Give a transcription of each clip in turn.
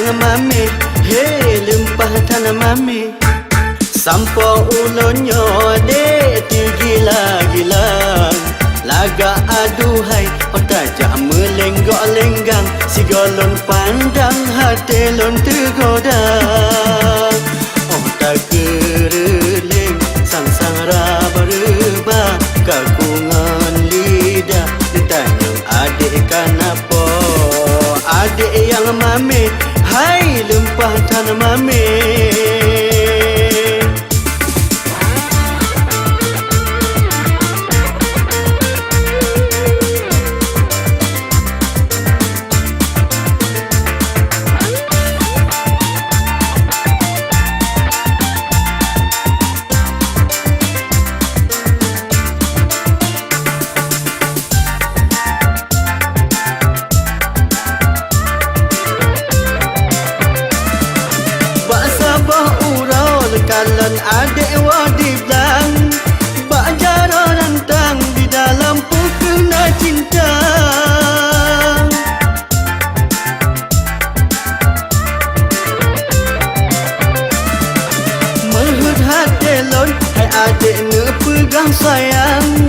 yang mami, he lempah tanah mami. Sampo ulonyo de ti gila-gila. Laga aduhai otajak melenggok lenggang. Si golon pandang hati lon tergoda. Oh tak kereleng sang-sang berubah. Kagungan lidah ditanya adik kenapa. Adik yang mami, hai lempah tanah mami. Kalon adik wadi belang, bak jara rantang di dalam pukena cinta. Merhut hati lon, hai adik ne pegang sayang.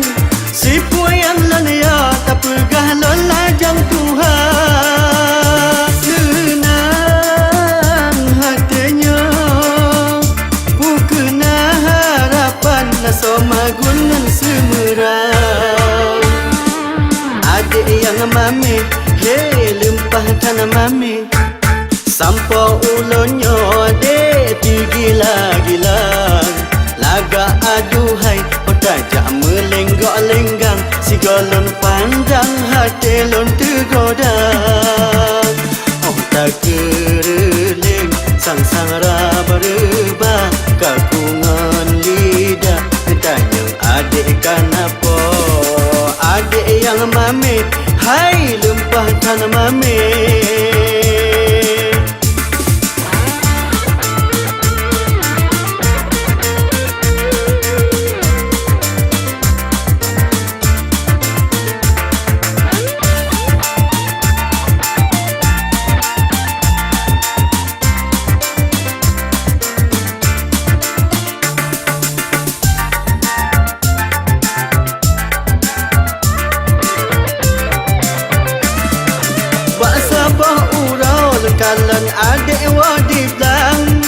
Si yang lania tak pegah lon lajang Tuhan. Senang hatinya somagunan semerang. Adik yang mami, he lempah tanah mami. Sampo ulonyo de ti gila-gila. Laga aduhai otajak melenggok lenggang. Si golon pandang hati lon tergoda. Oh tak kereleng sang-sang berubah. Kagungan lidah ditanya adik kenapa. Adik yang mami, hai lempah tanah mami. Kalon adik wadi belang,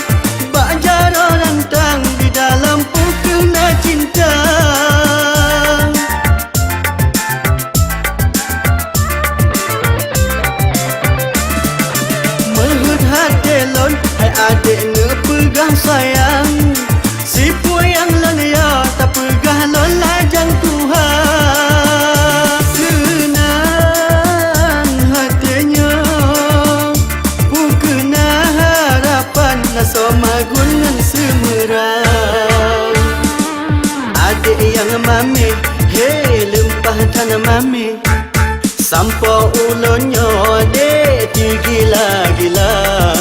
bak jara rantang di dalam pukena cinta. Merhut hati lon, hai adik ne pegang sayang. Si yang lania tak pegah lon lajang Tuhan. Senang hatinya somagunan semerang. Adik yang mami, he lempah tanah mami. Sampo ulonyo de ti gila-gila.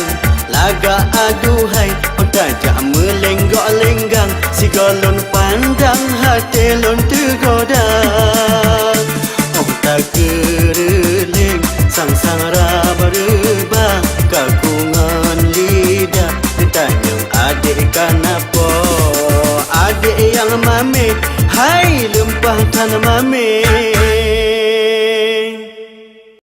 Laga aduhai otajak melenggok lenggang. Si golon pandang hati lon tergoda. Oh tak kereleng sang-sang berubah. Kagungan lidah ditanya adik kenapa. Adik yang mami, hai lempah tanah mami.